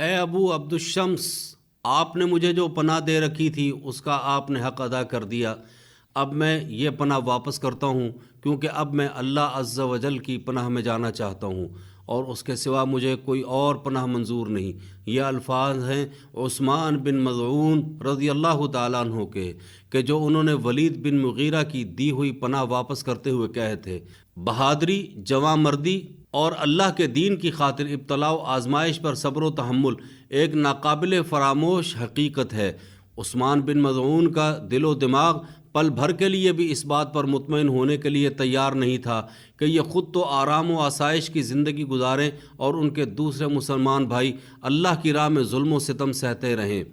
اے ابو عبدالشمس، آپ نے مجھے جو پناہ دے رکھی تھی اس کا آپ نے حق ادا کر دیا۔ اب میں یہ پناہ واپس کرتا ہوں، کیونکہ اب میں اللہ عز و جل کی پناہ میں جانا چاہتا ہوں اور اس کے سوا مجھے کوئی اور پناہ منظور نہیں۔ یہ الفاظ ہیں عثمان بن مظعون رضی اللہ تعالیٰ عنہ کے، کہ جو انہوں نے ولید بن مغیرہ کی دی ہوئی پناہ واپس کرتے ہوئے کہے تھے۔ بہادری، جواں مردی اور اللہ کے دین کی خاطر ابتلاء و آزمائش پر صبر و تحمل ایک ناقابل فراموش حقیقت ہے۔ عثمان بن مظعون کا دل و دماغ پل بھر کے لیے بھی اس بات پر مطمئن ہونے کے لیے تیار نہیں تھا کہ یہ خود تو آرام و آسائش کی زندگی گزاریں اور ان کے دوسرے مسلمان بھائی اللہ کی راہ میں ظلم و ستم سہتے رہیں۔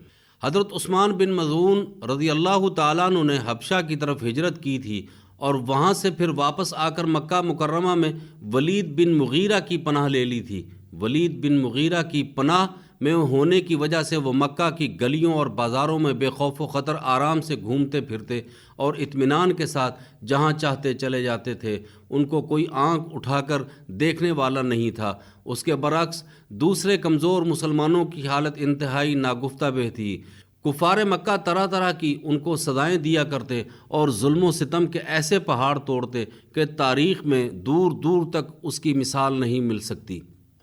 حضرت عثمان بن مظعون رضی اللہ تعالیٰ عنہ نے حبشہ کی طرف ہجرت کی تھی اور وہاں سے پھر واپس آ کر مکہ مکرمہ میں ولید بن مغیرہ کی پناہ لے لی تھی۔ ولید بن مغیرہ کی پناہ میں ہونے کی وجہ سے وہ مکہ کی گلیوں اور بازاروں میں بے خوف و خطر آرام سے گھومتے پھرتے اور اطمینان کے ساتھ جہاں چاہتے چلے جاتے تھے۔ ان کو کوئی آنکھ اٹھا کر دیکھنے والا نہیں تھا۔ اس کے برعکس دوسرے کمزور مسلمانوں کی حالت انتہائی ناگفتہ بہ تھی۔ کفار مکہ طرح طرح کی ان کو سزائیں دیا کرتے اور ظلم و ستم کے ایسے پہاڑ توڑتے کہ تاریخ میں دور دور تک اس کی مثال نہیں مل سکتی۔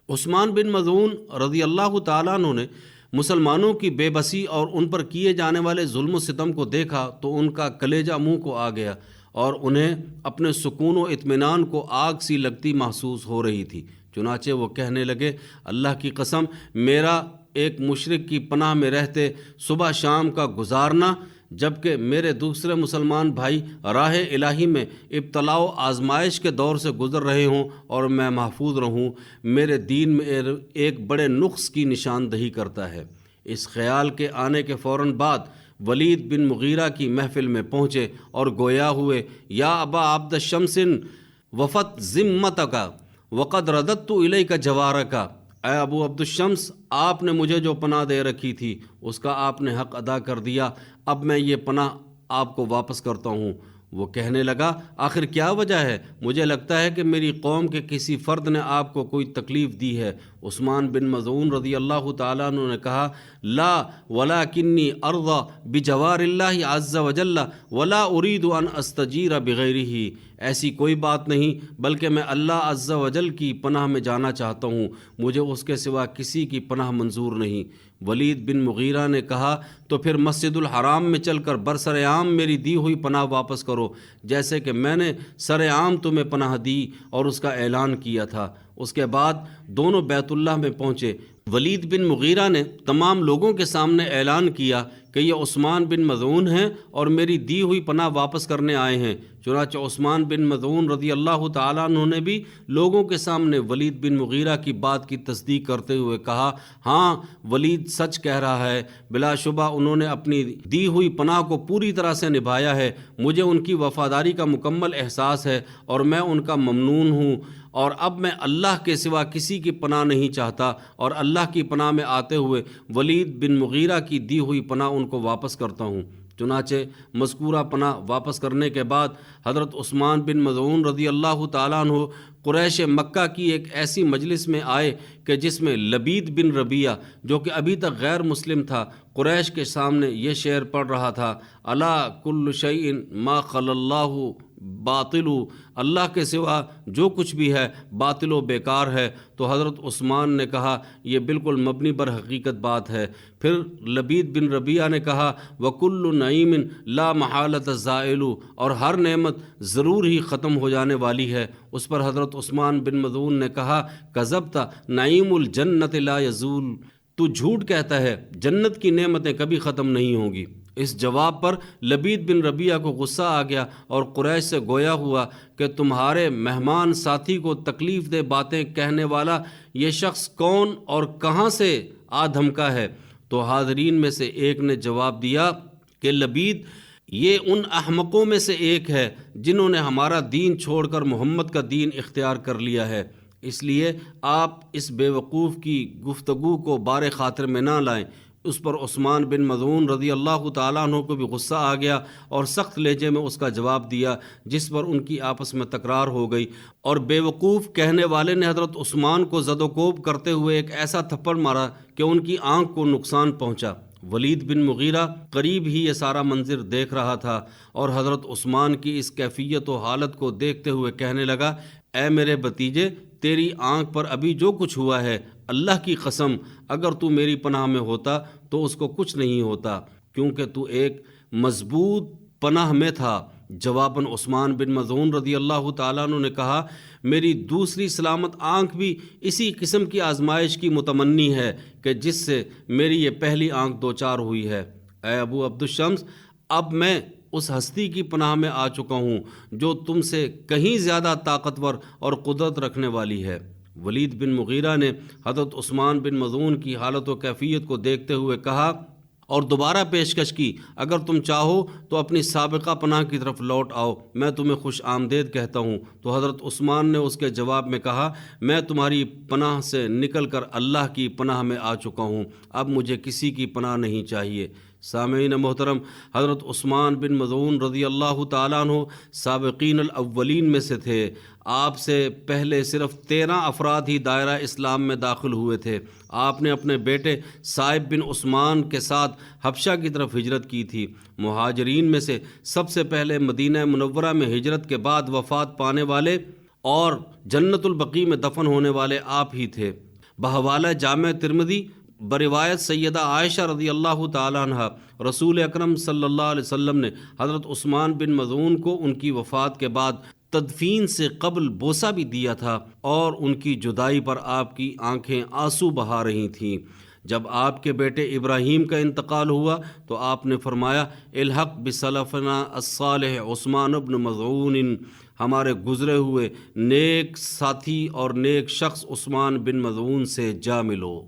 عثمان بن مظعون رضی اللہ تعالیٰ عنہ نے مسلمانوں کی بے بسی اور ان پر کیے جانے والے ظلم و ستم کو دیکھا تو ان کا کلیجہ منہ کو آ گیا اور انہیں اپنے سکون و اطمینان کو آگ سی لگتی محسوس ہو رہی تھی۔ چنانچہ وہ کہنے لگے، اللہ کی قسم، میرا ایک مشرک کی پناہ میں رہتے صبح شام کا گزارنا، جبکہ میرے دوسرے مسلمان بھائی راہ الہی میں ابتلاء و آزمائش کے دور سے گزر رہے ہوں اور میں محفوظ رہوں، میرے دین میں ایک بڑے نقص کی نشاندہی کرتا ہے۔ اس خیال کے آنے کے فوراً بعد ولید بن مغیرہ کی محفل میں پہنچے اور گویا ہوئے، یا ابا عبد الشمس وفت ذمتک وقد رددت الیک جوارک، اے ابو عبدالشمس، آپ نے مجھے جو پناہ دے رکھی تھی اس کا آپ نے حق ادا کر دیا، اب میں یہ پناہ آپ کو واپس کرتا ہوں۔ وہ کہنے لگا، آخر کیا وجہ ہے؟ مجھے لگتا ہے کہ میری قوم کے کسی فرد نے آپ کو کوئی تکلیف دی ہے۔ عثمان بن مظعون رضی اللہ تعالیٰ عنہ نے کہا، لا ولکنی ارضی بجوار اللہ عز وجل ولا ارید ان استجیر بغیرہ، ایسی کوئی بات نہیں، بلکہ میں اللہ عز وجل کی پناہ میں جانا چاہتا ہوں، مجھے اس کے سوا کسی کی پناہ منظور نہیں۔ ولید بن مغیرہ نے کہا، تو پھر مسجد الحرام میں چل کر برسر عام میری دی ہوئی پناہ واپس کرو، جیسے کہ میں نے سر عام تمہیں پناہ دی اور اس کا اعلان کیا تھا۔ اس کے بعد دونوں بیت اللہ میں پہنچے۔ ولید بن مغیرہ نے تمام لوگوں کے سامنے اعلان کیا کہ یہ عثمان بن مظعون ہیں اور میری دی ہوئی پناہ واپس کرنے آئے ہیں۔ چنانچہ عثمان بن مظعون رضی اللہ تعالیٰ عنہ نے بھی لوگوں کے سامنے ولید بن مغیرہ کی بات کی تصدیق کرتے ہوئے کہا، ہاں، ولید سچ کہہ رہا ہے، بلا شبہ انہوں نے اپنی دی ہوئی پناہ کو پوری طرح سے نبھایا ہے، مجھے ان کی وفاداری کا مکمل احساس ہے اور میں ان کا ممنون ہوں، اور اب میں اللہ کے سوا کسی کی پناہ نہیں چاہتا، اور اللہ کی پناہ میں آتے ہوئے ولید بن مغیرہ کی دی ہوئی پناہ ان کو واپس کرتا ہوں۔ چنانچہ مذکورہ پناہ واپس کرنے کے بعد حضرت عثمان بن مظعون رضی اللہ تعالیٰ عنہ قریش مکہ کی ایک ایسی مجلس میں آئے کہ جس میں لبید بن ربیہ، جو کہ ابھی تک غیر مسلم تھا، قریش کے سامنے یہ شعر پڑھ رہا تھا، الا کل شیء ما خلا اللہ باطل، اللہ کے سوا جو کچھ بھی ہے باطل و بیکار ہے۔ تو حضرت عثمان نے کہا، یہ بالکل مبنی بر حقیقت بات ہے۔ پھر لبید بن ربیہ نے کہا، وَكُلُّ نَعِيمٍ لَا مَحَالَةَ زَائِلُ، اور ہر نعمت ضرور ہی ختم ہو جانے والی ہے۔ اس پر حضرت عثمان بن مظعون نے کہا، کذبت، نعیم الجنت لا یزول، تو جھوٹ کہتا ہے، جنت کی نعمتیں کبھی ختم نہیں ہوں گی۔ اس جواب پر لبید بن ربیہ کو غصہ آ گیا اور قریش سے گویا ہوا کہ تمہارے مہمان ساتھی کو تکلیف دہ باتیں کہنے والا یہ شخص کون اور کہاں سے آ دھمکا ہے؟ تو حاضرین میں سے ایک نے جواب دیا کہ لبید یہ ان احمقوں میں سے ایک ہے جنہوں نے ہمارا دین چھوڑ کر محمد کا دین اختیار کر لیا ہے، اس لیے آپ اس بے وقوف کی گفتگو کو بار خاطر میں نہ لائیں۔ اس پر عثمان بن مظعون رضی اللہ تعالیٰ عنہ کو بھی غصہ آ گیا اور سخت لہجے میں اس کا جواب دیا، جس پر ان کی آپس میں تکرار ہو گئی، اور بے وقوف کہنے والے نے حضرت عثمان کو زد و کوب کرتے ہوئے ایک ایسا تھپڑ مارا کہ ان کی آنکھ کو نقصان پہنچا۔ ولید بن مغیرہ قریب ہی یہ سارا منظر دیکھ رہا تھا اور حضرت عثمان کی اس کیفیت و حالت کو دیکھتے ہوئے کہنے لگا، اے میرے بھتیجے، تیری آنکھ پر ابھی جو کچھ ہوا ہے، اللہ کی قسم اگر تو میری پناہ میں ہوتا تو اس کو کچھ نہیں ہوتا، کیونکہ تو ایک مضبوط پناہ میں تھا۔ جواباً عثمان بن مظعون رضی اللہ تعالیٰ عنہ نے کہا، میری دوسری سلامت آنکھ بھی اسی قسم کی آزمائش کی متمنی ہے کہ جس سے میری یہ پہلی آنکھ دوچار ہوئی ہے۔ اے ابو عبد الشمس، اب میں اس ہستی کی پناہ میں آ چکا ہوں جو تم سے کہیں زیادہ طاقتور اور قدرت رکھنے والی ہے۔ ولید بن مغیرہ نے حضرت عثمان بن مظعون کی حالت و کیفیت کو دیکھتے ہوئے کہا اور دوبارہ پیشکش کی، اگر تم چاہو تو اپنی سابقہ پناہ کی طرف لوٹ آؤ، میں تمہیں خوش آمدید کہتا ہوں۔ تو حضرت عثمان نے اس کے جواب میں کہا، میں تمہاری پناہ سے نکل کر اللہ کی پناہ میں آ چکا ہوں، اب مجھے کسی کی پناہ نہیں چاہیے۔ سامعین محترم، حضرت عثمان بن مظعون رضی اللہ تعالیٰ عنہ سابقین الاولین میں سے تھے۔ آپ سے پہلے صرف 13 افراد ہی دائرہ اسلام میں داخل ہوئے تھے۔ آپ نے اپنے بیٹے صائب بن عثمان کے ساتھ حبشہ کی طرف ہجرت کی تھی۔ مہاجرین میں سے سب سے پہلے مدینہ منورہ میں ہجرت کے بعد وفات پانے والے اور جنت البقیع میں دفن ہونے والے آپ ہی تھے۔ بحوالہ جامع ترمذی بروایت سیدہ عائشہ رضی اللہ تعالیٰ عنہ، رسول اکرم صلی اللہ علیہ وسلم نے حضرت عثمان بن مظعون کو ان کی وفات کے بعد تدفین سے قبل بوسہ بھی دیا تھا، اور ان کی جدائی پر آپ کی آنکھیں آنسو بہا رہی تھیں۔ جب آپ کے بیٹے ابراہیم کا انتقال ہوا تو آپ نے فرمایا، الحق بسلفنا الصالح عثمان بن مظعون، ہمارے گزرے ہوئے نیک ساتھی اور نیک شخص عثمان بن مظعون سے جا ملو۔